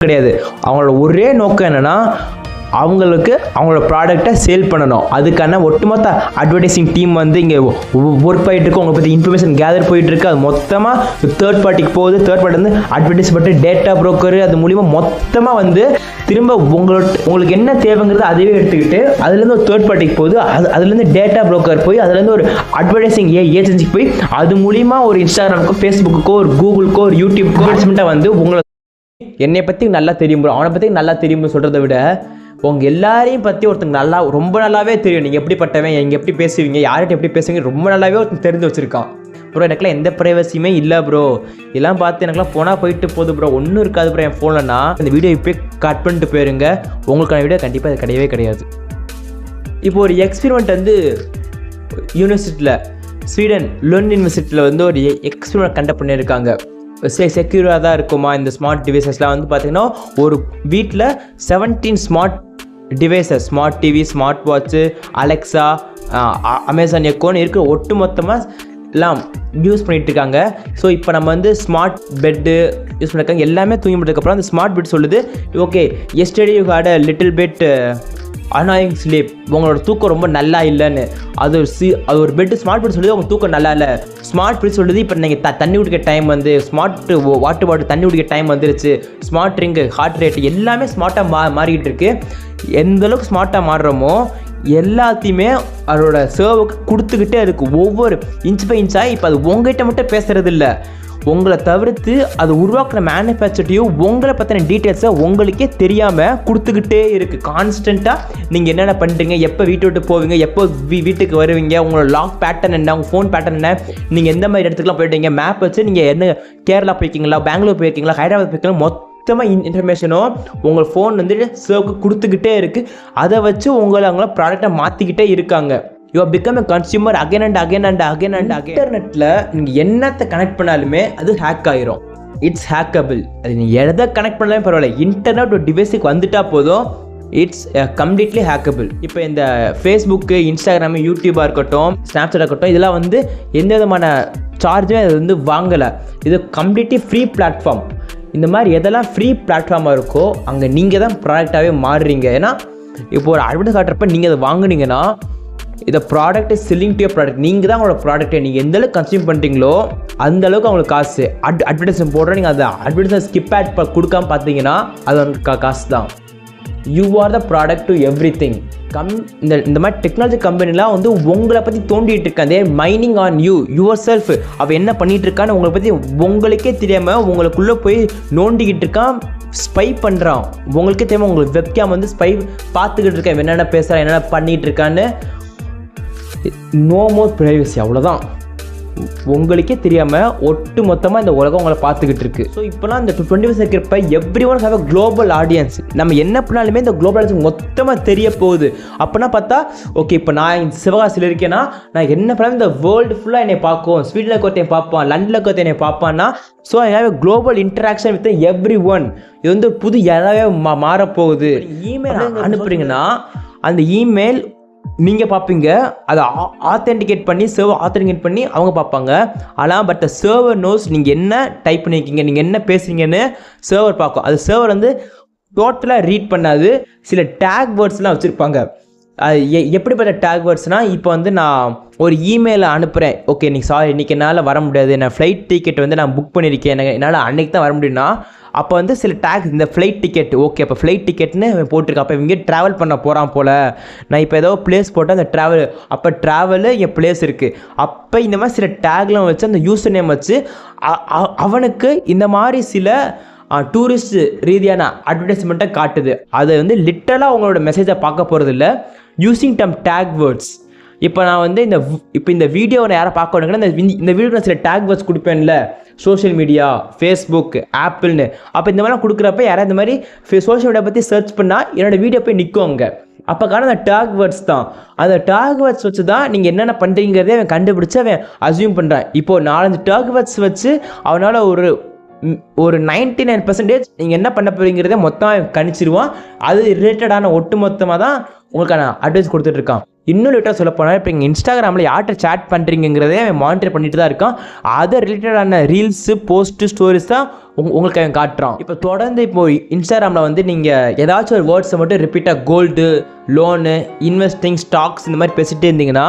கிடையாது. அவங்களோட ஒரே நோக்கம் என்னென்னா அவங்களுக்கு அவங்களோட ப்ராடக்டை சேல் பண்ணணும். அதுக்கான ஒட்டுமொத்த அட்வர்டைசிங் டீம் வந்து இங்கே ஒர்க் பண்ணிட்டு இருக்கு. உங்களை பற்றி இன்ஃபர்மேஷன் கேதர் போயிட்டு இருக்கு. அது மொத்தமாக தேர்ட் பார்ட்டிக்கு போகுது. தேர்ட் பார்ட்டி வந்து அட்வர்டைஸ்மெண்ட், டேட்டா புரோக்கர், அது மூலிமா மொத்தமாக வந்து திரும்ப உங்களுக்கு என்ன தேவைங்கிறது அதையே எடுத்துக்கிட்டு அதுலேருந்து ஒரு தேர்ட் பார்ட்டிக்கு போகுது. அதுலேருந்து டேட்டா புரோக்கர் போய் அதுலேருந்து ஒரு அட்வர்டைசிங் ஏஜென்சிக்கு போய் அது மூலிமா ஒரு இன்ஸ்டாகிராமுக்கோ, ஃபேஸ்புக்குக்கோ, ஒரு கூகுளுக்கோ, ஒரு யூடியூப்க்கோ அட்வர்டைஸ்மெண்ட்டாக வந்து உங்களை என்னை பற்றி நல்லா தெரியும் ப்ரோ, அவனை பற்றி நல்லா தெரியும் சொல்கிறத விட உங்கள் எல்லாரையும் பற்றி ஒருத்தங்க ரொம்ப நல்லாவே தெரியும். நீங்கள் எப்படிப்பட்டவன், நீங்கள் எப்படி பேசுவீங்க, யார்கிட்ட எப்படி பேசுவீங்க ரொம்ப நல்லாவே ஒருத்தங்க தெரிஞ்சு வச்சுருக்கான். ப்ரோ எனக்குலாம் எந்த ப்ரைவசியுமே இல்லை ப்ரோ, இதெல்லாம் பார்த்து எனக்குலாம் போனால் போயிட்டு போகுது ப்ரோ, ஒன்றும் இருக்காது ப்ரோ என் ஃபோன்லனா. இந்த வீடியோ இப்போ கட் பண்ணிட்டு போயிருங்க. உங்களுக்கான வீடியோ கண்டிப்பாக அது கிடையவே கிடையாது. இப்போ ஒரு எக்ஸ்பெரிமெண்ட் வந்து யூனிவர்சிட்டியில், ஸ்வீடன் லோன் யூனிவர்சிட்டியில் வந்து ஒரு எக்ஸ்பெரிமெண்ட் கண்டக்ட் பண்ணியிருக்காங்க. செக்யூராக தான் இருக்குமா இந்த ஸ்மார்ட் டிவைசஸ்லாம் வந்து பார்த்திங்கன்னா, ஒரு வீட்டில் 17 smart devices, smart TV, smart watch, Alexa, Amazon எக்கோன்னு இருக்கிற ஒட்டு மொத்தமாக எல்லாம் யூஸ் பண்ணிகிட்ருக்காங்க. ஸோ இப்போ நம்ம வந்து ஸ்மார்ட் பெட்டு யூஸ் பண்ணியிருக்காங்க. எல்லாமே தூங்கி முடிச்சதுக்கப்புறம் அந்த ஸ்மார்ட் பெட் சொல்லுது, okay yesterday you had a little bit annoying sleep, உங்களோட தூக்கம் ரொம்ப நல்லா இல்லைன்னு. அது ஒரு பெட்டு ஸ்மார்ட் பெட் சொல்லுது அவங்க தூக்கம் நல்லா இல்லை. ஸ்மார்ட் பெட் சொல்லுது இப்போ நீங்கள் தண்ணி குடிக்க டைம் வந்து ஸ்மார்ட் வாட்டர் பாட்டில் தண்ணி குடிக்க டைம் வந்துருச்சு. ஸ்மார்ட் ட்ரிங்கு, ஹார்ட் ரேட் எல்லாமே ஸ்மார்ட்டாக மாறிக்கிட்டு இருக்கு. எந்த அளவுக்கு ஸ்மார்ட்டாக மாறுறோமோ எல்லாத்தையுமே அதோட சர்வுக்கு கொடுத்துக்கிட்டே இருக்குது. ஒவ்வொரு இன்ச் பை இன்ச்சாக இப்போ அது உங்கள்கிட்ட மட்டும் பேசுகிறது இல்லை, உங்களை தவிர்த்து அது உருவாக்குற மேனுஃபேக்சர்ட்டையும் உங்களை பற்றின டீட்டெயில்ஸை உங்களுக்கே தெரியாமல் கொடுத்துக்கிட்டே இருக்குது. கான்ஸ்டண்ட்டாக நீங்கள் என்னென்ன பண்ணுறீங்க, எப்போ வீட்டை விட்டு போவீங்க, எப்போ வீட்டுக்கு வருவீங்க, உங்களோட லாக் பேட்டர்ன் என்ன, உங்கள் ஃபோன் பேட்டர்ன் என்ன, நீங்கள் எந்த மாதிரி இடத்துக்குலாம் போயிட்டீங்க, மேப் வச்சு நீங்கள் என்ன கேரளா போயிருக்கீங்களா, பெங்களூர் போயிருக்கீங்களா, ஹைதராபாத் போயிருக்கீங்களா, மொத்தமாக இன்ஃபர்மேஷனும் உங்கள் ஃபோன் வந்து சர்வுக்கு கொடுத்துக்கிட்டே இருக்குது. அதை வச்சு அவங்கள ப்ராடக்டை மாற்றிக்கிட்டே இருக்காங்க. You are become a consumer again and again and again and again. இன்டர்நெட்டில் நீங்கள் என்னத்தை கனெக்ட் பண்ணாலுமே அது ஹேக் ஆகிரும். It's hackable. அது நீங்கள் எதை கனெக்ட் பண்ணாலுமே பரவாயில்ல, இன்டர்நெட் ஒரு டிவைஸுக்கு வந்துட்டால் போதும், இட்ஸ் கம்ப்ளீட்லி ஹேக்கபிள். இப்போ இந்த ஃபேஸ்புக்கு, இன்ஸ்டாகிராமு, யூடியூபாக இருக்கட்டும், ஸ்னாப்சாட்டாக இருக்கட்டும், இதெல்லாம் வந்து எந்த விதமான சார்ஜுமே அது வந்து வாங்கலை. இது கம்ப்ளீட்லி ஃப்ரீ பிளாட்ஃபார்ம். இந்த மாதிரி எதெல்லாம் ஃப்ரீ பிளாட்ஃபார்மாக இருக்கோ அங்கே நீங்கள் தான் ப்ராடக்டாகவே மாறுறீங்க. ஏன்னா இப்போ ஒரு அட்வர்டைஸ் காட்டுறப்ப நீங்கள் அதை வாங்குனீங்கன்னா இந்த product is selling to your product. நீங்கள் தான் உங்களோட ப்ராடக்ட்டை நீங்கள் எந்த அளவுக்கு கன்சியூம் பண்ணுறீங்களோ அந்த அளவுக்கு அவங்களுக்கு காசு. அட்வர்டைஸ்மெண்ட் போடுற நீங்கள் அதை அட்வர்டைஸ்மெண்ட் ஸ்கிப் ஆட் கொடுக்காம பார்த்தீங்கன்னா அது உங்களுக்கு காசு தான். You are the product to every thing. இந்த மாதிரி டெக்னாலஜி கம்பெனிலாம் வந்து உங்களை பற்றி தோண்டிகிட்டு இருக்கான். தே மைனிங் ஆன் யுவர் செல்ஃப். அவள் என்ன பண்ணிகிட்டு இருக்கான்னு உங்களை பற்றி உங்களுக்கே தெரியாமல் உங்களுக்குள்ளே போய் நோண்டிக்கிட்டு இருக்கான், ஸ்பை பண்ணுறான். உங்களுக்கே தெரியாமல் உங்களுக்கு வெப்கேம் வந்து ஸ்பை பார்த்துக்கிட்டு இருக்கேன், என்னென்ன பேசுகிறான், என்னென்ன பண்ணிகிட்டு இருக்கான்னு. நோ மோர் ப்ரைவசி, அவ்வளோதான். உங்களுக்கே தெரியாமல் ஒட்டு மொத்தமாக இந்த உலகம் உங்களை பார்த்துக்கிட்டு இருக்கு. ஸோ இப்போலாம் இந்த 21 இருக்கிறப்ப every one have a global audience. நம்ம என்ன பண்ணாலுமே இந்த குளோபல் ஆடியன்ஸ் மொத்தமாக தெரிய போகுது. அப்படின்னா பார்த்தா ஓகே, இப்போ நான் சிவகாசியில் இருக்கேன்னா நான் என்ன பண்ணாலும் இந்த வேர்ல்டு ஃபுல்லாக என்னை பார்க்கும். ஸ்வீடனில் ஒருத்தன் பார்ப்பான், லண்டனில் ஒருத்தன் என்னை பார்ப்பான்னா. So I have a global interaction with everyone. இது வந்து புது யாராவே மாறப்போகுது. இமெயில் அனுப்புறீங்கன்னா அந்த இமெயில் நீங்கள் பார்ப்பீங்க, அதை ஆத்தென்டிகேட் பண்ணி சர்வர் ஆத்தென்டிகேட் பண்ணி அவங்க பார்ப்பாங்க. ஆனால் பட் சர்வர் நோஸ் நீங்கள் என்ன டைப் பண்ணியிருக்கீங்க, நீங்கள் என்ன பேசுகிறீங்கன்னு சர்வர் பார்க்கும். அது சர்வர் வந்து டோட்டலாக ரீட் பண்ணாது. சில டேக் வேர்ட்ஸ்லாம் வச்சுருப்பாங்க. அது எப்படிப்பட்ட டேக் வேர்ட்ஸ்னால், இப்போ வந்து நான் ஒரு இமெயிலை அனுப்புகிறேன், ஓகே நீங்கள் சாரி இன்றைக்கி என்னால் வர முடியாது, நான் ஃப்ளைட் டிக்கெட் வந்து நான் புக் பண்ணியிருக்கேன், என்னால் அன்றைக்கி தான் வர முடியும்னா அப்போ வந்து சில டேக், இந்த ஃப்ளைட் டிக்கெட், ஓகே அப்போ ஃப்ளைட் டிக்கெட்னு போட்டிருக்கேன், அப்போ இங்கே ட்ராவல் பண்ண போகிறான் போல், நான் இப்போ ஏதோ பிளேஸ் போட்டால் அந்த ட்ராவல், அப்போ ட்ராவலு என் பிளேஸ் இருக்குது. அப்போ இந்த மாதிரி சில டேக்லாம் வச்சு அந்த யூசர் நேம் வச்சு அவனுக்கு இந்த மாதிரி சில டூரிஸ்ட் ரீதியான அட்வர்டைஸ்மெண்ட்டை காட்டுது. அதை வந்து லிட்டரலாக அவங்களோட மெசேஜை பார்க்க போகிறது இல்லை, யூஸிங் டம் டேக் வேர்ட்ஸ். இப்போ நான் வந்து இந்த வீடியோவை நான் யாரை பார்க்க வேணுங்கன்னா இந்த வீடியோ நான் சில டேக் வேர்ட்ஸ் கொடுப்பேன்ல, சோஷியல் மீடியா, ஃபேஸ்புக், ஆப்பிள்னு. அப்போ இந்த மாதிரிலாம் கொடுக்குறப்ப யாராவது இந்த மாதிரி சோஷியல் மீடியா பற்றி சர்ச் பண்ணால் என்னோடய வீடியோ போய் நிற்கும் அங்கே. அப்போ அந்த டேக் வேர்ட்ஸ் தான், அந்த டேக் வேர்ட்ஸ் வச்சு தான் நீங்கள் என்னென்ன பண்ணுறீங்கிறதே அவன் கண்டுபிடிச்சி அவன் அசியூம் பண்ணுறான். இப்போது 4-5 டேக் வேர்ட்ஸ் வச்சு அவனால் ஒரு 99% நீங்கள் என்ன பண்ண போகிறீங்கிறதே மொத்தமாக கணிச்சிருவான். அது ரிலேட்டடான ஒட்டு மொத்தமாக தான் உங்களுக்கான அட்வைஸ் கொடுத்துட்ருக்கான். இன்னும் லேட்டாக சொல்ல போனால் இப்போ இங்கே இன்ஸ்டாகிராமில் யார்கிட்ட சேட் பண்ணுறீங்கிறதே அவன் மானிட்டர் பண்ணிட்டு தான் இருக்கான். அதை ரிலேட்டடான ரீல்ஸு, போஸ்ட்டு, ஸ்டோரிஸ் தான் உங்களுக்கு அவன் காட்டுறான். இப்போ தொடர்ந்து இப்போ இன்ஸ்டாகிராமில் வந்து நீங்கள் ஏதாச்சும் ஒரு வேர்ட்ஸை மட்டும் ரிப்பீட்டாக கோல்டு, லோனு, இன்வெஸ்டிங், ஸ்டாக்ஸ் இந்த மாதிரி பேசிகிட்டே இருந்தீங்கன்னா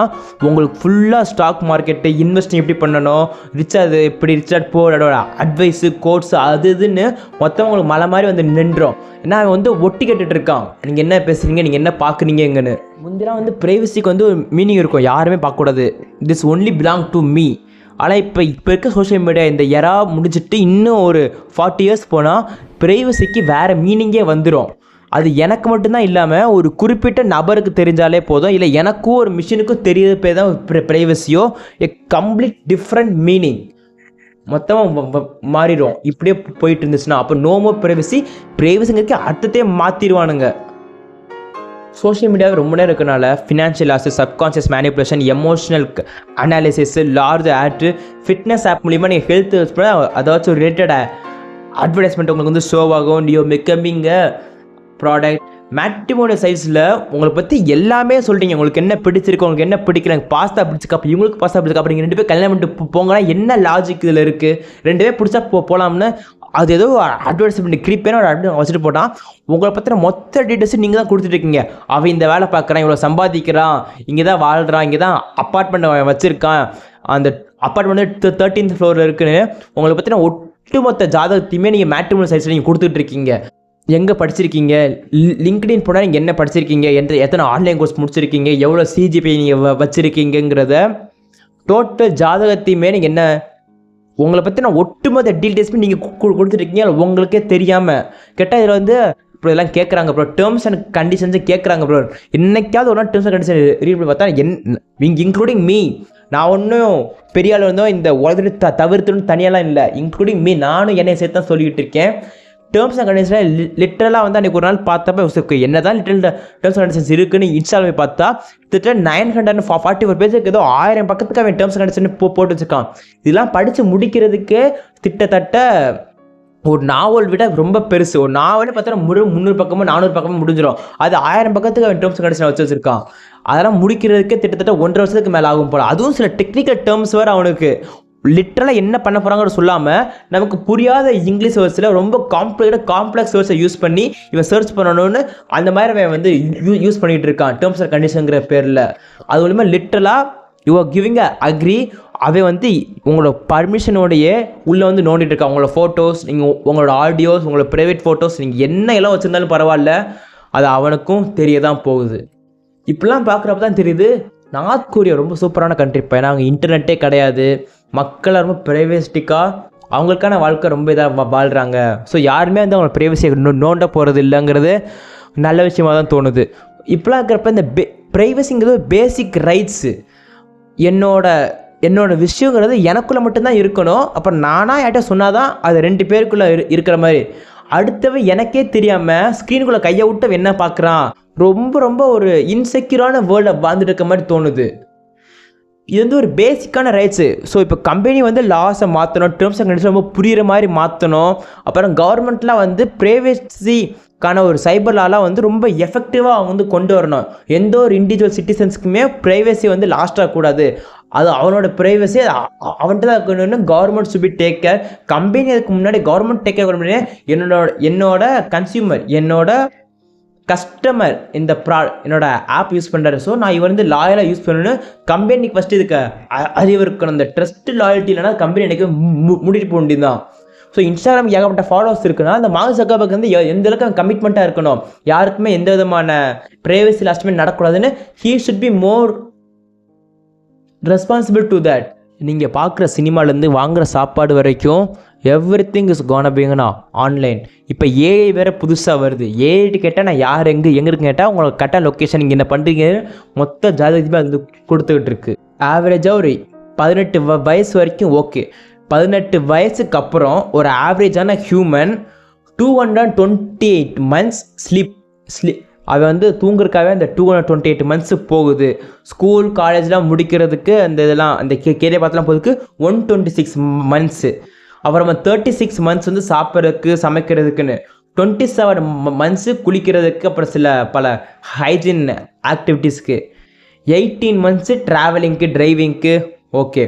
உங்களுக்கு ஃபுல்லாக ஸ்டாக் மார்க்கெட்டு, இன்வெஸ்டிங் எப்படி பண்ணணும், ரிச்சாக எப்படி ரிச்சார்ட் போட அட்வைஸு, கோட்ஸு அது இதுன்னு மொத்தம் உங்களுக்கு மலை மாதிரி வந்து நின்றோம். ஏன்னா அவன் வந்து ஒட்டி கேட்டுட்டு இருக்கான், நீங்கள் என்ன பேசுகிறீங்க, நீங்கள் என்ன பார்க்குறீங்கன்னு. முந்திலாம் வந்து ப்ரைவசிக்கு வந்து ஒரு மீனிங் இருக்கும், யாருமே பார்க்கக்கூடாது, this only belong to me. ஆனால் இப்போ இருக்க சோஷியல் மீடியா இந்த எரா முடிஞ்சிட்டு இன்னும் ஒரு 40 இயர்ஸ் போனால் ப்ரைவசிக்கு வேறு மீனிங்கே வந்துடும். அது எனக்கு மட்டும்தான் இல்லாமல் ஒரு குறிப்பிட்ட நபருக்கு தெரிஞ்சாலே போதும், இல்லை எனக்கும் ஒரு மிஷினுக்கும் தெரியறது பேர் தான் ப்ரைவசியோ. எ கம்ப்ளீட் டிஃப்ரெண்ட் மீனிங் மொத்தமாக மாறிடும் இப்படியே போயிட்டு இருந்துச்சுன்னா. அப்போ நோ மோர் ப்ரைவசி, ப்ரைவசிங்கிறதுக்கு அர்த்தத்தையே மாற்றிடுவானுங்க. சோஷியல் மீடியாவை ரொம்ப நேரம் இருக்கனால financial loss, subconscious manipulation, emotional analysis, large ad, fitness app மூலிமா நீங்கள் ஹெல்த் அதாச்சும் ரிலேட்டட் அட்வர்டைஸ்மெண்ட் உங்களுக்கு வந்து ஷோ ஆகும். யூ பிகமிங் ப்ராடக்ட் மேட்ரிமோனியல் சைட்ஸில் உங்களை பற்றி எல்லாமே சொல்கிறீங்க. உங்களுக்கு என்ன பிடிச்சிருக்கு, உங்களுக்கு என்ன பிடிக்கல, எனக்கு பாஸ்தா பிடிச்சிக்கா, அப்போ இவங்களுக்கு பாஸ்தா பிடிச்சிக்கா, அப்போ நீங்கள் 2 பேர் கல்யாணம் பண்ணிட்டு போங்கன்னா என்ன லாஜிக் இதில் இருக்குது? 2 பேர் பிடிச்சா போகலாம்னு அது ஏதோ அட்வர்டைஸ்மெண்ட் கிரிப்பேன்னு ஒரு அட்வர்டைஸ் வச்சுட்டு போட்டால் உங்களை பற்றின மொத்த டீட்டெயில்ஸும் நீங்கள் தான் கொடுத்துட்ருக்கீங்க. அவன் இந்த வேலை பார்க்குறான், இவ்வளோ சம்பாதிக்கிறான், இங்கே தான் வாழ்கிறான், இங்கே தான் அப்பார்ட்மெண்ட் வச்சுருக்கான், அந்த அப்பார்ட்மெண்ட் 13th ஃப்ளோரில் இருக்குன்னு உங்களை பற்றின ஒட்டுமொத்த ஜாதகத்தையுமே நீங்கள் மேட்ரிமோனியல் சைட்ஸில் நீங்கள் கொடுத்துட்ருக்கீங்க. எங்கே படிச்சிருக்கீங்க, லிங்க்டின் போனால் நீங்கள் என்ன படிச்சிருக்கீங்க, எத்தனை ஆன்லைன் கோர்ஸ் முடிச்சிருக்கீங்க, எவ்வளோ சிஜிபி நீங்கள் வச்சுருக்கீங்கிறத டோட்டல் ஜாதகத்தையுமே நீங்கள் என்ன உங்களை பற்றி நான் ஒட்டுமொத்த டீட்டெயில்ஸுமே நீங்கள் கொடுத்துருக்கீங்க உங்களுக்கே தெரியாமல். கேட்டால் இதில் வந்து இப்போ இதெல்லாம் கேட்குறாங்க ப்ரோ, டேர்ம்ஸ் அண்ட் கண்டிஷன்ஸு கேட்குறாங்க ப்ரோ. என்னைக்காவது ஒரு நாள் டேர்ம்ஸ் அண்ட் கண்டிஷன் ரீட் பண்ணி பார்த்தா இன்க்ளூடிங் மீ, நான் ஒன்றும் பெரிய ஆள் இருந்தோம் இந்த உலகத்தை தவிர்த்துன்னு தனியாலாம் இல்லை, இன்க்ளூடிங் மீ, நானும் என்னை சேர்த்து தான் சொல்லிக்கிட்டு இருக்கேன். டேர்ம்ஸ் அண்ட் கண்டிஷன் லிட்டரலாக வந்து அன்றைக்கி ஒரு நாள் பார்த்தப்ப என்ன தான் லிட்டரல் டேர்ம்ஸ் அண்ட் கண்டிஷன்ஸ் இருக்குன்னு இன்ஸ்டால் போய் பார்த்தா கிட்டத்தட்ட 944 பேஜுக்கு ஏதோ 1000 பக்கத்துக்கு அவன் டேர்ம்ஸ் அண்ட் கண்டிஷன் போட்டு வச்சுருக்கான். இதெல்லாம் படித்து முடிக்கிறதுக்கு கிட்டத்தட்ட ஒரு நாவல் விட ரொம்ப பெருசு. ஒரு நாவலே பார்த்தா 300 பக்கமோ 400 பக்கமோ முடிஞ்சிடும். அது 1000 பக்கத்துக்கு அவன் டேர்ம்ஸ் அண்ட் கண்டிஷன் வச்சு வச்சுருக்கான். அதெல்லாம் முடிக்கிறதுக்கு கிட்டத்தட்ட 1.5 வருஷத்துக்கு மேலே ஆகும் போல. அதுவும் சில டெக்னிக்கல் டேர்ம்ஸ் வேறு அவனுக்கு லிட்டரலாக என்ன பண்ண போகிறாங்கன்னு சொல்லாமல் நமக்கு புரியாத இங்கிலீஷ் வேர்ட்ஸில் ரொம்ப காம்ப்ளெக்ஸ் வேர்ட்ஸை யூஸ் பண்ணி இவன் சர்ச் பண்ணணும்னு அந்த மாதிரி அவன் வந்து யூஸ் பண்ணிகிட்டு இருக்கான் டேர்ம்ஸ் அண்ட் கண்டிஷனுங்கிற பேரில். அது மூலமாக லிட்டரலாக you are giving a agree, அவன் வந்து உங்களோட பர்மிஷனோடையே உள்ளே வந்து நோண்டிட்டு இருக்கான். உங்களோட ஃபோட்டோஸ், நீங்கள் உங்களோட ஆடியோஸ், உங்களோட ப்ரைவேட் ஃபோட்டோஸ், நீங்கள் என்ன எல்லாம் வச்சுருந்தாலும் பரவாயில்ல, அது அவனுக்கும் தெரிய தான் போகுது. இப்படிலாம் பார்க்குறப்ப தான் தெரியுது நார்த் கொரியா ரொம்ப சூப்பரான கண்ட்ரி. இப்போ ஏன்னா அங்கே இன்டர்நெட்டே கிடையாது, மக்கள் ரொம்ப ப்ரைவேஸ்டிக்காக அவங்களுக்கான வாழ்க்கை ரொம்ப இதாக வாழ்கிறாங்க. ஸோ யாருமே வந்து அவங்களோட ப்ரைவசியை நோண்ட போகிறது இல்லைங்கிறது நல்ல விஷயமாக தான் தோணுது. இப்போலாம் இருக்கிறப்ப இந்த ப்ரைவசிங்கிறது பேசிக் ரைட்ஸு. என்னோட விஷயங்கிறது எனக்குள்ளே மட்டும்தான் இருக்கணும். அப்போ நானாக யார்கிட்ட சொன்னால் தான் அது 2 பேருக்குள்ளே இருக்கிற மாதிரி. அடுத்தவன் எனக்கே தெரியாமல் ஸ்க்ரீனுக்குள்ளே கையை விட்டு என்ன பார்க்குறான், ரொம்ப ரொம்ப ஒரு இன்செக்யூரான வேர்ல்டை வாழ்ந்துட்டு இருக்க மாதிரி தோணுது. இது வந்து ஒரு பேசிக்கான ரைட்ஸு. ஸோ இப்போ கம்பெனி வந்து லாஸை மாற்றணும், டேர்ம்ஸ் அண்ட் கண்டிஷன் ரொம்ப புரிகிற மாதிரி மாற்றணும். அப்புறம் கவர்மெண்ட்லாம் வந்து ப்ரைவேசிக்கான ஒரு சைபர் லாலாம் வந்து ரொம்ப எஃபெக்டிவாக அவங்க வந்து கொண்டு வரணும். எந்த ஒரு இண்டிவிஜுவல் சிட்டிசன்ஸ்க்குமே ப்ரைவேசி வந்து லாஸ்ட் ஆகக்கூடாது. அது அவனோட ப்ரைவசி அவன்கிட்ட தான் இருக்கணும்னு கவர்மெண்ட் சுபி டேக் கேர். கம்பெனி அதுக்கு முன்னாடி கவர்மெண்ட் டேக் கேர் பண்ணி என்னோட கன்சியூமர், என்னோட கஸ்டமர் இந்த என்னோட ஆப் யூஸ் பண்ணுறாரு, ஸோ நான் இவர் வந்து லாயலாக யூஸ் பண்ணணும்னு கம்பெனிக்கு ஃபஸ்ட்டு இதுக்கு அறிவு இருக்கணும். அந்த ட்ரஸ்ட் லாயல்ட்டி இல்லைனா கம்பெனி எனக்கு முடிட்டு போக வேண்டியது தான். ஸோ இன்ஸ்டாகிராம் ஏகப்பட்ட ஃபாலோவர்ஸ் இருக்குன்னா அந்த மார்க் ஜக்கர்பர்க் வந்து எந்த அளவுக்கு கமிட்மெண்ட்டாக இருக்கணும், யாருக்குமே எந்த விதமான ப்ரைவசி லாஸ்ட்டுமே நடக்கூடாதுன்னு he should be more responsible to that. நீங்கள் பார்க்குற சினிமாலேருந்து வாங்குகிற சாப்பாடு வரைக்கும் எவ்ரிதிங் இஸ் கோனா பீங்கண்ணா ஆன்லைன். இப்போ ஏஐ வேறு புதுசாக வருது. ஏஐட்டு கேட்டால் நான் யார் எங்கே இருக்குன்னு கேட்டால் உங்களுக்கு கரெக்டாக லொக்கேஷன் நீங்கள் என்ன பண்ணுறீங்க மொத்த ஜாதகத்தையுமே அது கொடுத்துக்கிட்டு இருக்கு. ஆவரேஜாக ஒரு 18 வயசு வரைக்கும் ஓகே. 18 வயசுக்கு அப்புறம் ஒரு ஆவரேஜான ஹியூமன் 228 months ஸ்லீப் அவன் வந்து தூங்குறதுக்காகவே அந்த 228 months போகுது. ஸ்கூல் காலேஜ்லாம் முடிக்கிறதுக்கு அந்த இதெல்லாம் அந்த கேரியை பார்த்துலாம் போகிறதுக்கு 126 months. அப்புறம் 36 months வந்து சாப்பிட்றதுக்கு சமைக்கிறதுக்குன்னு, 27 months குளிக்கிறதுக்கு, அப்புறம் பல ஹைஜீன் ஆக்டிவிட்டீஸ்க்கு, 18 months ட்ராவலிங்க்கு டிரைவிங்க்கு ஓகே,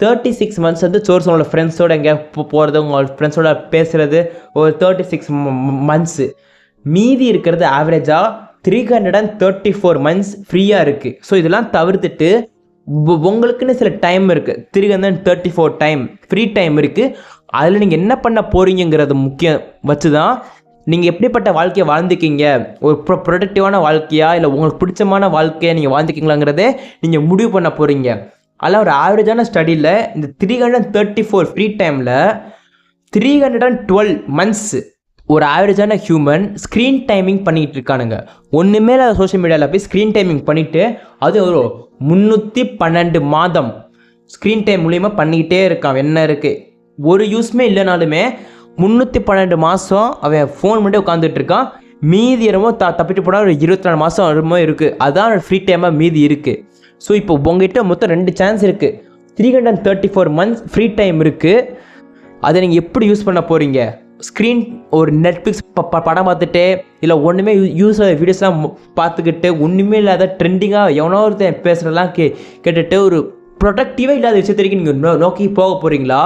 36 months வந்து சோர்ஸ் உங்களோட ஃப்ரெண்ட்ஸோட எங்கேயா போகிறது, உங்களோட ஃப்ரெண்ட்ஸோட பேசுகிறது ஒரு 36 months. மீதி இருக்கிறது ஆவரேஜாக 334 months ஃப்ரீயாக இருக்குது. ஸோ இதெல்லாம் தவிர்த்துட்டு உங்களுக்குன்னு சில டைம் இருக்குது, 334 டைம் ஃப்ரீ டைம் இருக்குது. அதில் நீங்கள் என்ன பண்ண போகிறீங்கிறது முக்கியம் வச்சு தான் நீங்கள் எப்படிப்பட்ட வாழ்க்கையை வாழ்ந்துக்கிங்க, ஒரு ப்ரொடக்டிவான வாழ்க்கையா இல்லை உங்களுக்கு பிடிச்சமான வாழ்க்கையை நீங்கள் வாழ்ந்துக்கிங்களாங்கிறதே நீங்கள் முடிவு பண்ண போகிறீங்க. அதில் ஒரு ஆவரேஜான ஸ்டடியில் இந்த 334 ஃப்ரீ டைமில் 312 months ஒரு ஆவரேஜான ஹியூமன் ஸ்க்ரீன் டைமிங் பண்ணிகிட்டு இருக்கானுங்க. ஒன்றுமே இல்லை சோஷியல் மீடியாவில் போய் ஸ்க்ரீன் டைமிங் பண்ணிவிட்டு அது ஒரு 312 மாதம் ஸ்க்ரீன் டைம் மூலிமா பண்ணிக்கிட்டே இருக்கான். என்ன இருக்குது, ஒரு யூஸ்மே இல்லைனாலுமே 312 மாதம் அவன் ஃபோன் மட்டும் உட்காந்துட்டு இருக்கான். மீதி என்னமோ தப்பிட்டு போனால் ஒரு 24 மாதம் வருமோ இருக்குது. அதுதான் ஃப்ரீ டைமாக மீதி இருக்குது. ஸோ இப்போ உங்கள்கிட்ட மொத்தம் 2 சான்ஸ் இருக்குது. 334 months ஃப்ரீ டைம் இருக்குது. அதை நீங்கள் எப்படி யூஸ் பண்ண போகிறீங்க? ஸ்க்ரீன் ஒரு நெட்ஃப்ளிக்ஸ் படம் பார்த்துட்டு இல்லை ஒன்றுமே யூஸ் வீடியோஸ்லாம் பார்த்துக்கிட்டு ஒன்றுமே இல்லாத ட்ரெண்டிங்காக எவனோ ஒருத்தன் பேசுகிறதெல்லாம் கேட்டுட்டு ஒரு ப்ரொடக்டிவாக இல்லாத விஷயத்திற்கு நீங்கள் நோக்கி போக போகிறீங்களா?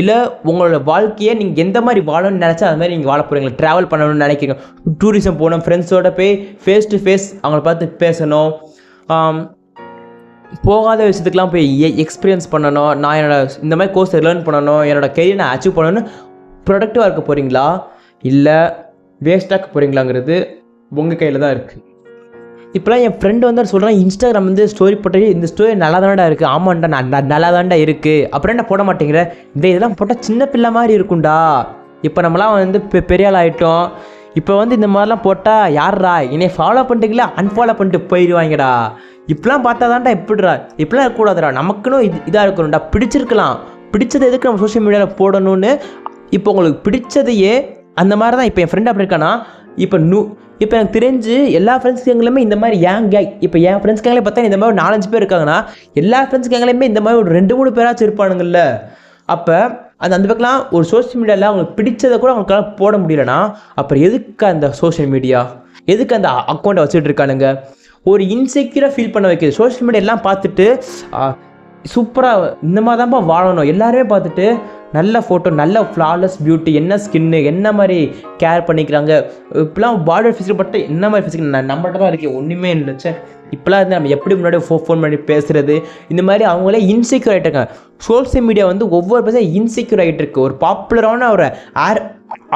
இல்லை உங்களோட வாழ்க்கையை நீங்கள் எந்த மாதிரி வாழணும்னு நினச்சா அது மாதிரி நீங்கள் வாழ போகிறீங்களா? ட்ராவல் பண்ணணும்னு நினைக்கிறீங்க, டூரிசம் போகணும், ஃப்ரெண்ட்ஸோட போய் ஃபேஸ் டு ஃபேஸ் அவங்கள பார்த்து பேசணும், போகாத விஷயத்துக்கெலாம் போய் எக்ஸ்பீரியன்ஸ் பண்ணணும், நான் இந்த மாதிரி கோர்ஸை லேர்ன் பண்ணணும், என்னோடய கெரியர் நான் அச்சீவ் பண்ணணும்னு ப்ரொடக்டிவாக இருக்க போகிறீங்களா இல்லை வேஸ்ட்டாக போகிறீங்களாங்கிறது உங்கள் கையில் தான் இருக்குது. இப்போலாம் என் ஃப்ரெண்டு வந்து சொல்கிறேன், இன்ஸ்டாகிராம் வந்து ஸ்டோரி போட்டு இந்த ஸ்டோரி நல்லா தான்டா இருக்குது. ஆமாண்டா நான் நல்லா தான்டா இருக்குது, அப்புறம் என்ன போட மாட்டேங்கிற, இதெல்லாம் போட்டால் சின்ன பிள்ளை மாதிரி இருக்கும்டா. இப்போ நம்மளாம் வந்து பெரிய ஆள் ஆகிட்டோம். இப்போ வந்து இந்த மாதிரிலாம் போட்டால் யார்ரா என்னை ஃபாலோ பண்ணிட்டுங்களா அன்ஃபாலோ பண்ணிட்டு போயிடுவாங்கடா. இப்படிலாம் பார்த்தா தான்டா எப்படிடா, இப்படிலாம் இருக்கக்கூடாதுடா, நமக்குன்னு இதாக இருக்கணும்டா, பிடிச்சிருக்கலாம், பிடிச்சது எதுக்கு நம்ம சோஷியல் மீடியாவில் போடணும்னு. இப்போ உங்களுக்கு பிடிச்சதையே அந்த மாதிரி தான். இப்போ என் ஃப்ரெண்ட் அப்படி இருக்கானா, இப்போ எனக்கு தெரிஞ்சு எல்லா ஃப்ரெண்ட்ஸ் கேங்களுமே இந்த மாதிரி இப்போ என் ஃப்ரெண்ட்ஸ் கேங்களே பார்த்தா இந்த மாதிரி 4-5 பேர் இருக்காங்கன்னா எல்லா ஃப்ரெண்ட்ஸ் கேங்களையுமே இந்த மாதிரி ஒரு 2-3 பேராச்சும் இருப்பானுங்கள்ல. அப்போ அந்த பக்கம்லாம் ஒரு சோஷியல் மீடியாவில் அவங்களுக்கு பிடிச்சதை கூட அவங்களுக்காக போட முடியலன்னா அப்புறம் எதுக்கு அந்த சோஷியல் மீடியா, எதுக்கு அந்த அக்கௌண்ட்டை வச்சுட்டு இருக்கானுங்க? ஒரு இன்செக்யூராக ஃபீல் பண்ண வைக்கிது. சோஷியல் மீடியா எல்லாம் பார்த்துட்டு சூப்பராக இந்த மாதிரி தான்ப்பா வாழணும் எல்லாருமே பார்த்துட்டு நல்ல ஃபோட்டோ, நல்ல ஃப்ளாலெஸ் பியூட்டி, என்ன ஸ்கின்னு, என்ன மாதிரி கேர் பண்ணிக்கிறாங்க, இப்போலாம் பாடி ஃபிசிக்கல் பட்டு என்ன மாதிரி ஃபிசிக்கல் நம்மகிட்ட தான் இருக்குது, ஒன்றுமே இல்லைச்சே. இப்போலாம் வந்து நம்ம எப்படி முன்னாடி ஃபோன் பண்ணி பேசுகிறது, இந்த மாதிரி அவங்களே இன்செக்யூர் ஆகிட்டாங்க. சோஷியல் மீடியா வந்து ஒவ்வொரு பர்சன் இன்செக்யூர் ஆகிட்டு இருக்கு. ஒரு பாப்புலரான ஒரு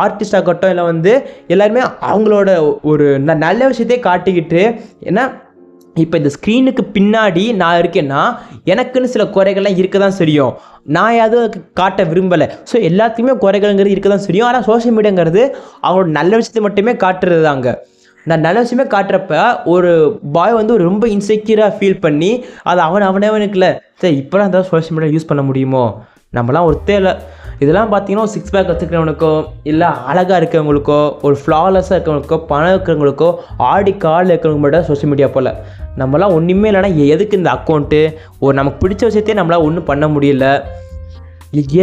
ஆர்டிஸ்ட் ஆகட்டும் இல்லை வந்து எல்லாருமே அவங்களோட ஒரு நல்ல விஷயத்தையே காட்டிக்கிட்டு, ஏன்னா இப்போ இந்த ஸ்க்ரீனுக்கு பின்னாடி நான் இருக்கேன்னா எனக்குன்னு சில குறைகள்லாம் இருக்க தான் தெரியும். நான் எதுவும் காட்ட விரும்பலை. ஸோ எல்லாத்துக்குமே குறைகள்ங்கிறது இருக்க தான் தெரியும். ஆனால் சோஷியல் மீடியாங்கிறது அவங்களோட நல்ல விஷயத்தை மட்டுமே காட்டுறது தாங்க. நான் நல்ல விஷயமே காட்டுறப்ப ஒரு பாய் வந்து ரொம்ப இன்செக்யூராக ஃபீல் பண்ணி அது அவனுக்குல சரி இப்போலாம் அந்த சோஷியல் மீடியா யூஸ் பண்ண முடியுமோ, நம்மலாம் ஒருத்தே இல்லை. இதெல்லாம் பார்த்தீங்கன்னா 6 பேக் வச்சுக்கிறவனுக்கோ இல்லை அழகாக இருக்கிறவங்களுக்கோ ஒரு ஃப்ளாலெஸ்ஸாக இருக்கிறவங்களுக்கோ பணம் இருக்கிறவங்களுக்கோ ஆடி காலில் இருக்கிறவங்க மட்டும் சோஷியல் மீடியா போல். நம்மளாம் ஒன்றுமே இல்லைனா எதுக்கு இந்த அக்கௌண்ட்டு, ஒரு நமக்கு பிடிச்ச விஷயத்தையே நம்மளால் ஒன்றும் பண்ண முடியல,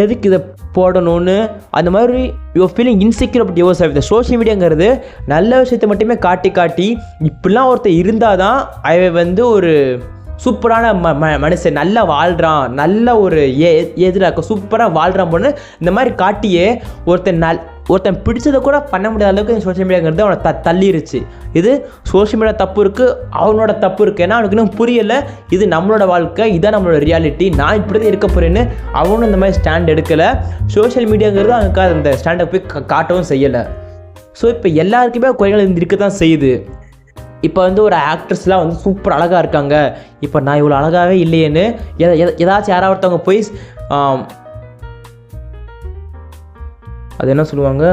எதுக்கு இதை போடணும்னு அந்த மாதிரி your feeling insecure about your self. இந்த சோஷியல் மீடியாங்கிறது நல்ல விஷயத்தை மட்டுமே காட்டி இப்படிலாம் ஒருத்தர் இருந்தால் தான் அவன் வந்து ஒரு சூப்பரான மனுஷன், நல்லா வாழ்கிறான், நல்ல ஒரு எதிராக சூப்பராக வாழ்கிறான் போன்னு இந்த மாதிரி காட்டியே ஒருத்தன் பிடிச்சதை கூட பண்ண முடியாத அளவுக்கு இந்த சோஷியல் மீடியாங்கிறது அவனை தள்ளிருச்சு. இது சோஷியல் மீடியா தப்பு இருக்குது, அவனோட தப்பு இருக்குது. ஏன்னா அவனுக்கு இன்னும் புரியலை, இது நம்மளோட வாழ்க்கை, இதான் நம்மளோட ரியாலிட்டி, நான் இப்படி தான் இருக்க போகிறேன்னு அவனும் இந்த மாதிரி ஸ்டாண்ட் எடுக்கலை. சோஷியல் மீடியாங்கிறது அவனுக்கு அந்த ஸ்டாண்டை போய் காட்டவும் செய்யலை. ஸோ இப்போ எல்லாருக்குமே குறைகள் இருக்க தான் செய்யுது. இப்போ வந்து ஒரு ஆக்ட்ரஸ்லாம் வந்து சூப்பர் அழகாக இருக்காங்க, இப்போ நான் இவ்வளோ அழகாகவே இல்லையேன்னு ஏதாச்சும் யாராவது ஒருத்தவங்க போய் அது என்ன சொல்லுவாங்க,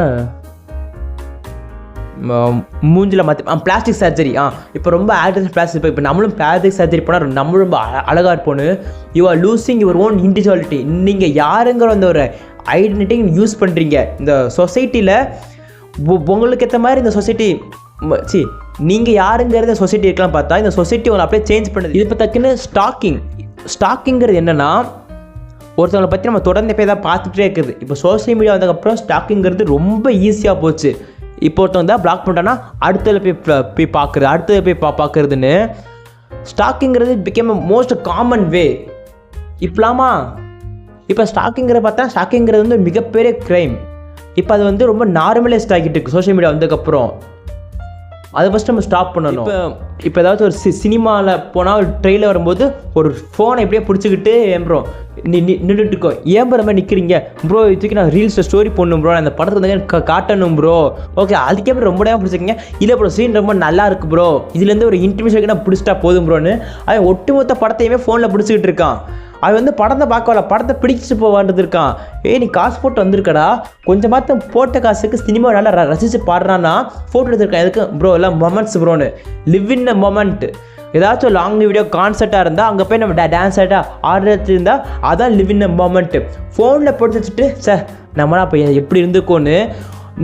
மூஞ்சில் மாற்றி பிளாஸ்டிக் சர்ஜரி. இப்போ ரொம்ப ஆக்டர்ஸ் பிளாஸ்டிக், இப்போ நம்மளும் பிளாஸ்டிக் சர்ஜரி போனால் நம்மளும் ரொம்ப அழகாக இருப்போன்னு. You are losing your own individuality. நீங்கள் யாருங்கிற அந்த ஒரு ஐடென்டிட்டி யூஸ் பண்ணுறீங்க இந்த சொசைட்டியில். உங்களுக்கு ஏற்ற மாதிரி இந்த சொசைட்டி நீங்கள் யாருங்கிறத சொசைட்டி இருக்கலாம் பார்த்தா இந்த சொசைட்டி உங்களை அப்படியே சேஞ்ச் பண்ணுது. இது இப்போ தக்குன்னு ஸ்டாக்கிங்கிறது என்னென்னா ஒருத்தவங்களை பற்றி நம்ம தொடர்ந்து போய் தான் பார்த்துட்டே இருக்குது. இப்போ சோஷியல் மீடியா வந்ததுக்கப்புறம் ஸ்டாக்கிங்கிறது ரொம்ப ஈஸியாக போச்சு. இப்போ ஒருத்தவங்க தான் பிளாக் பண்ணிட்டோன்னா அடுத்ததில் போய் பார்க்குறது, அடுத்தது போய் பார்க்குறதுன்னு ஸ்டாக்கிங்கிறது பிகேம் மோஸ்ட் காமன் வே. இப்பலாமா இப்போ ஸ்டாக்கிங்கிறது பார்த்தா ஸ்டாக்கிங்கிறது வந்து மிகப்பெரிய க்ரைம். இப்போ அது வந்து ரொம்ப நார்மலைஸ்ட் ஆகிட்டு இருக்குது சோஷியல் மீடியா வந்ததுக்கப்புறம். அதை ஃபஸ்ட் நம்ம ஸ்டாப் பண்ணணும். இப்போ ஏதாச்சும் ஒரு சினிமாவில் போனால் ஒரு ட்ரெயிலில் வரும்போது ஒரு ஃபோனை எப்படியே பிடிச்சிக்கிட்டு ப்ரோ நின்றுட்டு இருக்கோம், ஏன் ப்ரோ மாதிரி நிற்கிறீங்க ப்ரோ, இதுக்கு நான் ரீல்ஸில் ஸ்டோரி போடணும் ப்ரோ, அந்த படத்தை வந்து காட்டணும் ப்ரோ, ஓகே அதுக்கே அப்புறம் ரொம்ப நேரம் பிடிச்சிக்கிங்க, இல்லை ப்ரோ சீன் ரொம்ப நல்லா இருக்குது ப்ரோ, இதுலேருந்து ஒரு இன்டிமேஷன் நான் பிடிச்சிட்டா போதும் ப்ரோன்னு அவன் ஒட்டுமொத்த படத்தையுமே ஃபோனில் பிடிச்சிக்கிட்டு இருக்கான். அவன் வந்து படத்தை பார்க்கல, படத்தை பிடிச்சிட்டு போவான்றது இருக்கான். நீ காசு போட்டு வந்திருக்கடா, கொஞ்சம் பார்த்து போட்ட காசுக்கு சினிமா நல்லா ரசித்து பாடுறான்னா ஃபோட்டோ எடுத்துருக்கான். எதுக்கு ப்ரோ எல்லாம் மொமெண்ட்ஸ் ப்ரோன்னு, லிவ் இன் அ மொமெண்ட். ஏதாச்சும் லாங் வீடியோ கான்சர்ட்டாக இருந்தால் அங்கே போய் நம்ம டான்ஸ் ஆகிட்டா ஆடுறது இருந்தால் அதான் லிவ் இன் அ மொமெண்ட்டு. ஃபோனில் போட்டு வச்சுட்டு சார் நம்மளா இப்போ எப்படி இருந்துக்கோன்னு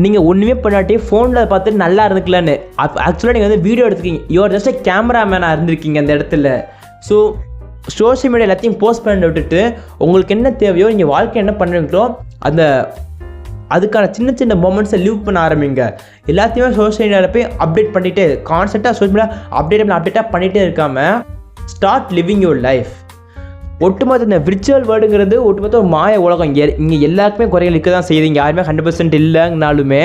நீங்கள் ஒன்றுமே பண்ணாட்டி ஃபோனில் பார்த்துட்டு நல்லா இருந்துக்கலான்னு. ஆக்சுவலாக நீங்கள் வந்து வீடியோ எடுத்துக்கிங்க, யுவர் ஜஸ்ட் கேமராமேனாக இருந்திருக்கீங்க அந்த இடத்துல. ஸோ சோஷியல் மீடியா எல்லாத்தையும் போஸ்ட் பண்ணி விட்டுட்டு உங்களுக்கு என்ன தேவையோ, நீங்கள் வாழ்க்கை என்ன பண்ணுறீங்களோ அந்த அதுக்கான சின்ன சின்ன மொமெண்ட்ஸை லீவ் பண்ண ஆரம்பிங்க. எல்லாத்தையுமே சோஷியல் மீடியாவில் போய் அப்டேட் பண்ணிவிட்டு கான்ஸ்டண்ட்டாக சோஷியல் மீடியா அப்டேட்டாக பண்ணிகிட்டே இருக்காமல் ஸ்டார்ட் லிவிங் யுவர் லைஃப். ஒட்டுமொத்த இந்த விர்ச்சுவல் வேர்டுங்கிறது ஒட்டுமொத்த ஒரு மாய உலகம். இங்கே எல்லாருக்குமே குறைகள் இருக்க தான் செய்யுது. இங்கே யாருமே 100% இல்லைங்கனாலுமே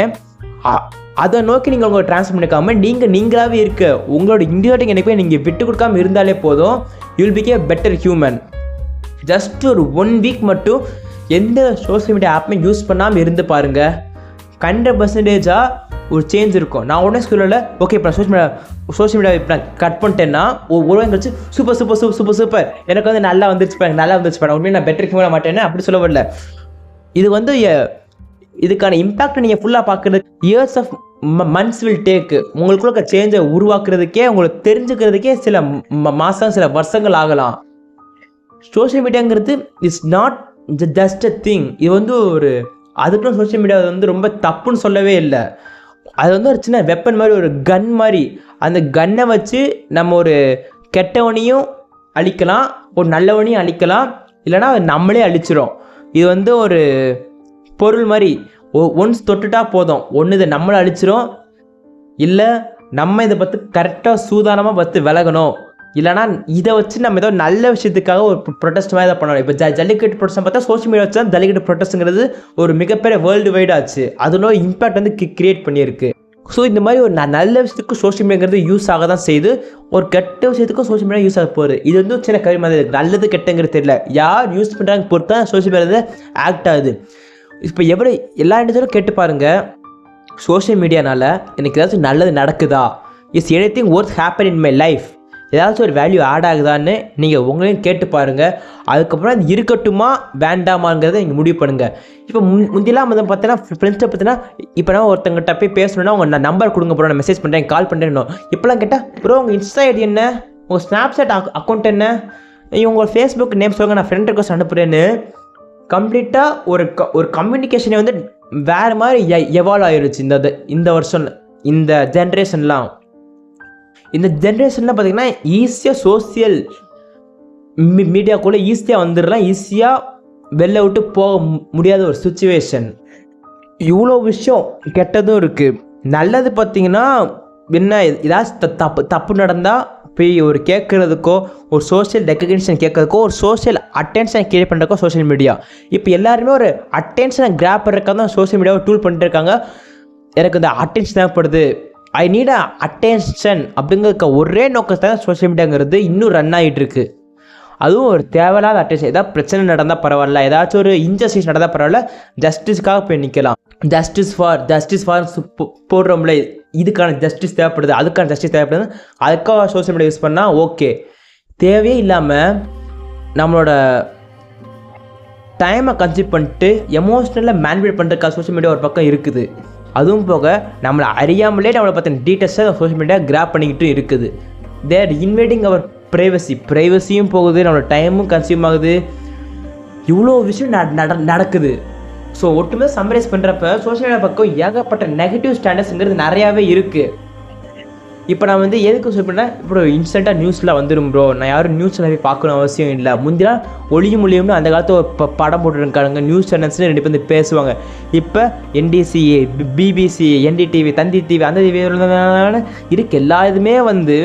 அதை நோக்கி நீங்கள் உங்களை ட்ரான்ஸ்ஃபர் பண்ணிக்காமல் நீங்களாகவே இருக்க உங்களோட இண்டிவிஜுவல் எனக்கு நீங்கள் விட்டு கொடுக்காம இருந்தாலே போதும். You will be a better human. Just ஒரு 1 வீக் மட்டும் எந்த சோஷியல் மீடியா ஆப்புமே யூஸ் பண்ணாமல் இருந்து பாருங்கள், 100% ஒரு சேஞ்ச் இருக்கும். நான் உடனே சொல்லலை ஓகே இப்போ சோஷியல் மீடியா இப்போ நான் கட் பண்ணிட்டேன்னா ஒரு வாரம் கழிச்சு சூப்பர் எனக்கு வந்து நல்லா வந்துருச்சு உண்மையை நான் பெட்டர் ஹியூமனாக மாட்டேன்னு அப்படி சொல்ல வரல. இது வந்து இதுக்கான இம்பேக்ட் நீங்கள் ஃபுல்லாக பார்க்குறது இயர்ஸ் ஆஃப் மந்த்ஸ் வில் டேக்கு. உங்களுக்குள்ள சேஞ்சை உருவாக்குறதுக்கே உங்களுக்கு தெரிஞ்சுக்கிறதுக்கே சில மாதம் சில வருஷங்கள் ஆகலாம். சோஷியல் மீடியாங்கிறது it's not just a thing. இது வந்து ஒரு அதுக்குன்னு சோஷியல் மீடியா வந்து ரொம்ப தப்புன்னு சொல்லவே இல்லை. அது வந்து ஒரு சின்ன வெப்பன் மாதிரி, ஒரு கன் மாதிரி. அந்த கன்னை வச்சு நம்ம ஒரு கெட்டவனையும் அழிக்கலாம், ஒரு நல்லவனையும் அழிக்கலாம், இல்லைனா நம்மளே அழிச்சிடும். இது வந்து ஒரு பொருள் மாதிரி. ஒன்ஸ் தொட்டுட்டா போதும், ஒன்று இதை நம்மளை அழிச்சிரும், இல்லை நம்ம இதை பார்த்து கரெக்டாக சூதானமாக பார்த்து விலகணும், இல்லைனா இதை வச்சு நம்ம ஏதோ நல்ல விஷயத்துக்காக ஒரு ப்ரொட்டஸ்ட் மாதிரி தான் பண்ணணும். இப்போ ஜல்லிக்கட்டு ப்ரொட்டஸ்ட் பார்த்தா சோஷியல் மீடியா வச்சு தான் ஜல்லிக்கட்டு ப்ரொட்டஸ்ட்டுங்கிறது ஒரு மிகப்பெரிய வேர்ல்டு வைட் ஆச்சு. அதோட இம்பேக்ட் வந்து கிரியேட் பண்ணியிருக்கு. ஸோ இந்த மாதிரி ஒரு நல்ல விஷயத்துக்கும் சோஷியல் மீடியாங்கிறது யூஸ் ஆக தான் செய்யுது, ஒரு கெட்ட விஷயத்துக்கும் சோஷியல் மீடியா யூஸ் ஆக போகுது. இது வந்து சின்ன கவி மாதிரி இருக்குது. நல்லது கெட்டங்கிறது தெரியல, யார் யூஸ் பண்ணுறாங்க பொறுத்து தான் சோஷியல் மீடியா ஆக்ட் ஆகுது. இப்போ எவ்வளோ எல்லா இடத்துலையும் கேட்டு பாருங்கள், சோஷியல் மீடியானால் எனக்கு ஏதாச்சும் நல்லது நடக்குதா, is anything worth happen in my life, ஏதாச்சும் ஒரு வேல்யூ ஆட் ஆகுதான்னு நீங்கள் உங்களையும் கேட்டு பாருங்கள். அதுக்கப்புறம் அது இருக்கட்டுமா வேண்டாமாங்கிறத நீங்கள் முடிவு பண்ணுங்கள். இப்போ முந்தியெல்லாம் வந்து பார்த்தீங்கன்னா ஃப்ரெண்ட்ஸை பார்த்தீங்கன்னா இப்போ நான் ஒருத்தங்கிட்ட போய் பேசணுன்னா உங்கள் நம்பர் கொடுங்க ப்ரோ, நான் மெசேஜ் பண்ணுறேன், கால் பண்ணுறேன்னு. இப்போலாம் கேட்டால் ப்ரோ உங்கள் இன்ஸ்டா ஐடி என்ன, உங்கள் ஸ்னாப்சாட் அக்கௌண்ட் என்ன, உங்கள் ஃபேஸ்புக் நேம் சொல்லுங்கள், நான் ஃப்ரெண்ட் ரிக்வெஸ்ட் அனுப்புகிறேன்னு கம்ப்ளீட்டாக ஒரு கம்யூனிகேஷனை வந்து வேறு மாதிரி எவால்வ் ஆகிருச்சு இந்த வருஷம், இந்த ஜென்ரேஷன்லாம். இந்த ஜென்ரேஷனில் பார்த்திங்கன்னா ஈஸியாக சோசியல் மீடியாக்குள்ளே ஈஸியாக வந்துடலாம், ஈஸியாக வெளில விட்டு போக முடியாத ஒரு சுச்சுவேஷன். இவ்வளோ விஷயம் கெட்டதும் இருக்குது. நல்லது பார்த்திங்கன்னா என்ன, ஏதாச்சும் தப்பு நடந்தால் போய் ஒரு கேட்குறதுக்கோ, ஒரு சோஷியல் ரெக்கக்னிஷன் கேட்குறதுக்கோ, ஒரு சோஷியல் அட்டென்ஷன் கிரியேட் பண்ணுறதுக்கோ சோஷியல் மீடியா. இப்போ எல்லாருமே ஒரு அட்டென்ஷனை கிராப் பண்ணுறதுக்காக தான் சோஷியல் மீடியாவை டூல் பண்ணிட்டு இருக்காங்க. எனக்கு இந்த அட்டென்ஷன் தேவைப்படுது, ஐ நீட் அட்டென்ஷன் அப்படிங்கிற ஒரே நோக்கத்தான் சோஷியல் மீடியாங்கிறது இன்னும் ரன் ஆகிட்டு இருக்கு. அதுவும் ஒரு தேவையில்லாத அட்டென்ஷன். ஏதாவது பிரச்சனை நடந்தால் பரவாயில்ல, ஏதாச்சும் ஒரு இன்ஜஸ்டிஸ் நடந்தால் பரவாயில்ல, ஜஸ்டிஸ்க்காக போய் நிற்கலாம். ஜஸ்டிஸ் ஃபார் போடுறோம்ல, இதுக்கான ஜஸ்டிஸ் தேவைப்படுது, அதுக்கான ஜஸ்டிஸ் தேவைப்படுது, அதுக்காக சோஷியல் மீடியா யூஸ் பண்ணால் ஓகே. தேவையே இல்லாமல் நம்மளோட டைமை கன்சியூம் பண்ணிட்டு எமோஷ்னலாக மேனிபுலேட் பண்ணுறதுக்காக சோஷியல் மீடியா ஒரு பக்கம் இருக்குது. அதுவும் போக நம்மளை அறியாமலே நம்மளை பற்றின டீட்டெயில்ஸை சோஷியல் மீடியா கிராப் பண்ணிக்கிட்டு இருக்குது. தேர் இன்வேடிங் அவர் ப்ரைவசியும் போகுது, நம்மளோட டைமும் கன்சியூம் ஆகுது, இவ்வளோ விஷயம் நடக்குது. ஸோ ஒட்டுமே சம்மரைஸ் பண்ணுறப்ப சோஷியல் மீடியா பக்கம் ஏகப்பட்ட நெகட்டிவ் ஸ்டாண்டர்ட்ஸுங்கிறது நிறையாவே இருக்குது. இப்போ நான் வந்து எதுக்கு சொல்லிட்டேன்னா, இப்போ இன்ஸ்டண்ட்டாக நியூஸில் வந்துடும் ப்ரோ, நான் யாரும் நியூஸில் போய் பார்க்கணும் அவசியம் இல்லை. முந்திலாம் ஒளியும் மொழியும்னு அந்த காலத்தில் ஒரு படம் போட்டுருக்காங்க, நியூஸ் சேனல்ஸ்னு 2 பேர் வந்து பேசுவாங்க. இப்போ NDCA, BBC, NDTV, தந்தி டிவி, அந்த டிவி இருக்குது, எல்லா இதுவுமே வந்து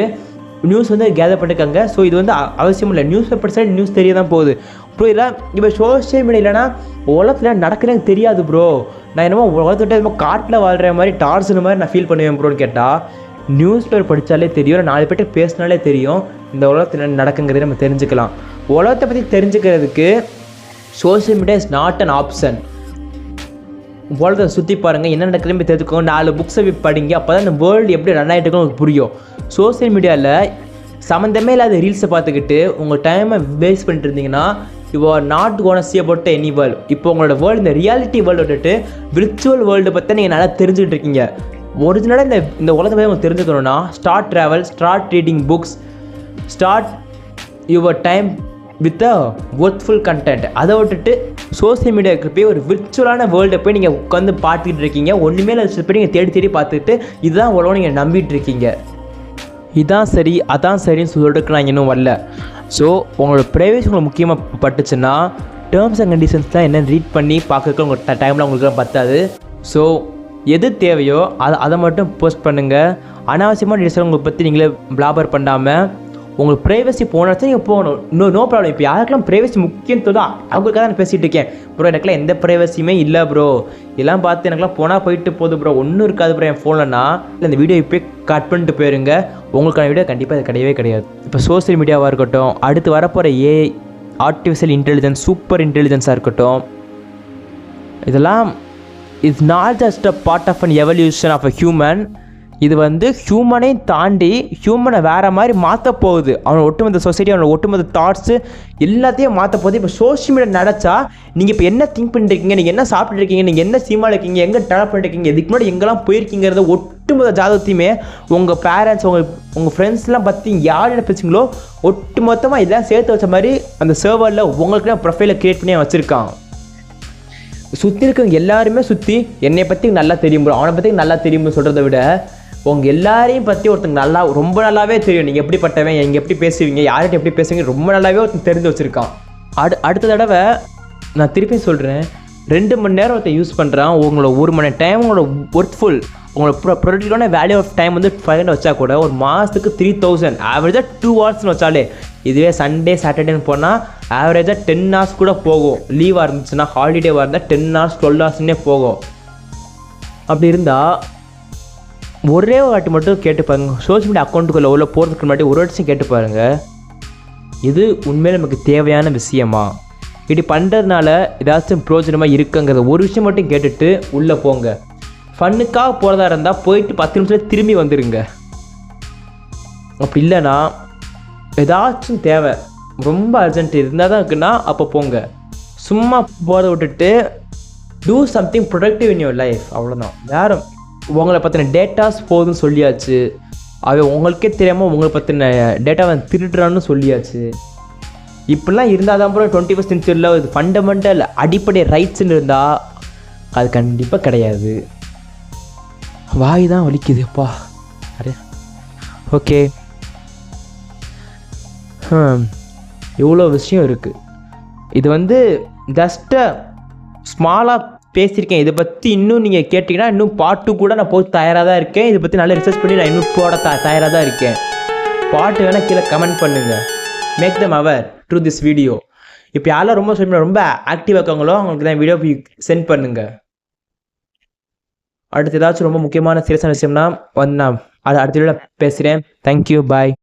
நியூஸ் வந்து கேதர் பண்ணியிருக்காங்க. ஸோ இது வந்து அவசியம் இல்லை, நியூஸ் பேப்பர் சைடு நியூஸ் தெரிய தான் போகுது. ப்ரோ இல்லை இப்போ சோஷியல் மீடியா இல்லைனா உலகத்தில் நடக்குதுன்னு எனக்கு தெரியாது ப்ரோ. நான் என்னமோ உலகத்துட்டு என்னமோ காட்டில் வாழ்கிற மாதிரி டார்ஸுன்னு மாதிரி நான் ஃபீல் பண்ணுவேன் ப்ரோன்னு கேட்டால், நியூஸ் பேப்பர் படித்தாலே தெரியும், 4 பேர்ட்ட பேசினாலே தெரியும் இந்த உலகத்தில் என்ன நடக்குங்கிறத நம்ம தெரிஞ்சுக்கலாம். உலகத்தை பற்றி தெரிஞ்சுக்கிறதுக்கு social media is not an option. உலகத்தை சுற்றி பாருங்கள், என்ன நடக்குதுன்னு தெரிஞ்சுக்கோங்க, 4 புக்ஸை படிங்க, அப்போ தான் இந்த வேர்ல்டு எப்படி ரன் ஆகிட்டு உங்களுக்கு புரியும். சோஷியல் மீடியாவில் சம்மந்தமே இல்லாத ரீல்ஸை பார்த்துக்கிட்டு உங்கள் டைமை வேஸ்ட் பண்ணிட்டு இருந்தீங்கன்னா you are not gonna see about any world. இப்போ உங்களோட வேர்ல்டு இந்த ரியாலிட்டி வேர்ல்டு விட்டுட்டு விர்ச்சுவல் வேர்ல்டு பற்றி நீங்கள் நல்லா தெரிஞ்சுக்கிட்டு இருக்கீங்க. ஒரிஜினலாக இந்த உலகத்தை பற்றி உங்களுக்கு தெரிஞ்சுக்கணுன்னா start travel, start reading books, start your time with a worthful content. அதை விட்டுட்டு சோஷியல் மீடியாவுக்கு போய் ஒரு விர்ச்சுவலான வேர்ல்டை போய் நீங்கள் உட்காந்து பார்த்துக்கிட்டு இருக்கீங்க. ஒன்றுமே இல்லை போய் நீங்கள் தேடி பார்த்துக்கிட்டு இதுதான் உலகம் நீங்கள் நம்பிட்டு இருக்கீங்க. இதான் சரி அதான் சரின்னு சொல்லிட்டு நான் இன்னும் வரல. ஸோ உங்களோட ப்ரைவேசி உங்களுக்கு முக்கியமாக பட்டுச்சுன்னா டேர்ம்ஸ் அண்ட் கண்டிஷன்ஸ்லாம் என்ன ரீட் பண்ணி பார்க்கறதுக்கு உங்கள் டைமில் உங்களுக்கு பத்தாது. ஸோ எது தேவையோ அதை மட்டும் போஸ்ட் பண்ணுங்கள். அனாவசியமான டீட்டெயில்ஸ் உங்களை பற்றி நீங்களே பிளாபர் பண்ணாமல் உங்களுக்கு ப்ரைவசி போனாச்சும் நீங்கள் போகணும். No problem. இப்போ யாருக்கெல்லாம் ப்ரைவசி முக்கியம் தோதோ அவங்களுக்காக தான் நான் பேசிகிட்டு இருக்கேன். ப்ரோ எனக்குலாம் எந்த ப்ரைவசியுமே இல்லை ப்ரோ, இதெல்லாம் பார்த்து எனக்குலாம் போனால் போயிட்டு போகுது ப்ரோ, ஒன்றும் இருக்காது ப்ரோ என் ஃபோன்லனா இல்லை இந்த வீடியோ இப்போ கட் பண்ணிட்டு போயிருங்க. உங்களுக்கான வீடியோ கண்டிப்பாக அது கிடையவே கிடையாது. இப்போ சோஷியல் மீடியாவாக இருக்கட்டும், அடுத்து வரப்போகிற ஏஐ, ஆர்டிஃபிஷியல் இன்டெலிஜென்ஸ், சூப்பர் இன்டெலிஜென்ஸாக இருக்கட்டும், இதெல்லாம் it's not just a part of an evolution of a human. இது ஹியூமனையும் தாண்டி ஹியூமனை வேறு மாதிரி மாற்ற போகுது. அவனோட ஒட்டுமொத்த சொசைட்டி, அவனோட ஒட்டுமொத்த தாட்ஸு எல்லாத்தையும் மாற்ற போகுது. இப்போ சோஷியல் மீடியா நினச்சா நீங்கள் இப்போ என்ன திங்க் பண்ணிருக்கீங்க, நீங்கள் என்ன சாப்பிட்டுருக்கீங்க, நீங்கள் என்ன சினிமாவில் இருக்கீங்க, எங்கே ட்ராவல் பண்ணிருக்கீங்க, இதுக்கு முன்னாடி எங்கெல்லாம் போயிருக்கீங்கிறத ஒட்டுமொத்த ஜாதகத்தையுமே உங்கள் பேரண்ட்ஸ், உங்கள் ஃப்ரெண்ட்ஸ்லாம் பற்றி யார் என்ன பேசுங்களோ ஒட்டுமொத்தமாக இதெல்லாம் சேர்த்து வச்ச மாதிரி அந்த சர்வரில் உங்களுக்கு ப்ரொஃபைலை க்ரியேட் பண்ணி வச்சுருக்காங்க. சுற்றி இருக்கவங்க எல்லாருமே சுற்றி என்னை பற்றி நல்லா தெரியும் ப்ரோ, அவனை பற்றி நல்லா தெரியும் சொல்கிறத விட உங்கள் எல்லாரையும் பற்றி ஒருத்தங்க ரொம்ப நல்லாவே தெரியும். நீங்கள் எப்படிப்பட்டவன், நீங்கள் எப்படி பேசுவீங்க, யார்கிட்ட எப்படி பேசுவீங்க ரொம்ப நல்லாவே ஒருத்தன் தெரிஞ்சு வச்சுருக்கான். அடுத்த தடவை நான் திருப்பி சொல்கிறேன், 2 மணி நேரம் ஒருத்தன் யூஸ் பண்ணுறான், உங்களோட 1 மணி டைம் உங்களோட ஒர்த்ஃபுல், உங்களோட ப்ரொடக்டிவான வேல்யூ ஆஃப் டைம் 500 வச்சா கூட ஒரு மாதத்துக்கு 3000, ஆவரேஜாக 2 ஹவர்ஸ்னு வச்சாலே. இதுவே சண்டே சாட்டர்டேன்னு போனால் ஆவரேஜாக 10 hours கூட போகும். லீவாக இருந்துச்சுன்னா, ஹாலிடேவாக இருந்தால் 10 hours 12 hours போகும். அப்படி இருந்தால் ஒரே வாட்டி மட்டும் கேட்டு பாருங்க, சோஷியல் மீடியா அக்கௌண்ட்டுக்குள்ளே உள்ள போகிறதுக்கு முன்னாடி ஒரு வருஷம் கேட்டு பாருங்கள், இது உண்மையிலே நமக்கு தேவையான விஷயமா, இப்படி பண்ணுறதுனால ஏதாச்சும் பிரயோஜனமாக இருக்குங்கிறத ஒரு விஷயம் மட்டும் கேட்டுட்டு உள்ளே போங்க. ஃபன்னுக்காக போகிறதா இருந்தால் போயிட்டு 10 நிமிஷத்தில் திரும்பி வந்துடுங்க. அப்படி இல்லைன்னா ஏதாச்சும் தேவை ரொம்ப அர்ஜென்ட் இருந்தால் தான் இருக்குன்னா அப்போ போங்க. சும்மா போகிறத விட்டுட்டு do something productive in your life, அவ்வளோதான். யாரும் உங்களை பற்றின டேட்டாஸ் போதுன்னு சொல்லியாச்சு, அவன் உங்களுக்கே தெரியாமல் உங்களை பற்றின டேட்டாவை திருடுறான்னு சொல்லியாச்சு. இப்படிலாம் இருந்தால் தான் அப்புறம் 21st centuryல இது ஃபண்டமெண்டல் அடிப்படை ரைட்ஸ்ன்னு இருந்தால் அது கண்டிப்பாக கிடையாது. வாய் தான் வலிக்குதுப்பா. அரே ஓகே, இவ்வளோ விஷயம் இருக்குது. இது ஜஸ்ட்டு ஸ்மாலாக பேசியிருக்கேன். இதை பற்றி இன்னும் நீங்கள் கேட்டிங்கன்னா இன்னும் part 2 கூட நான் போய் தயாராக தான் இருக்கேன். இதை பற்றி நல்லா ரிசர்ச் பண்ணி நான் இன்னும் போட தயாராக தான் இருக்கேன். பாட்டு வேணால் கீழே கமெண்ட் பண்ணுங்கள். Make them aware through this video. இப்போ யாரெல்லாம் ரொம்ப ஆக்டிவாக இருக்காங்களோ அவங்களுக்கு தான் வீடியோ சென்ட் பண்ணுங்கள். அடுத்து ஏதாச்சும் ரொம்ப முக்கியமான சீரியஸான விஷயம்னா நான் அடுத்த வீடியோவில் பேசுகிறேன். தேங்க்யூ, பாய்.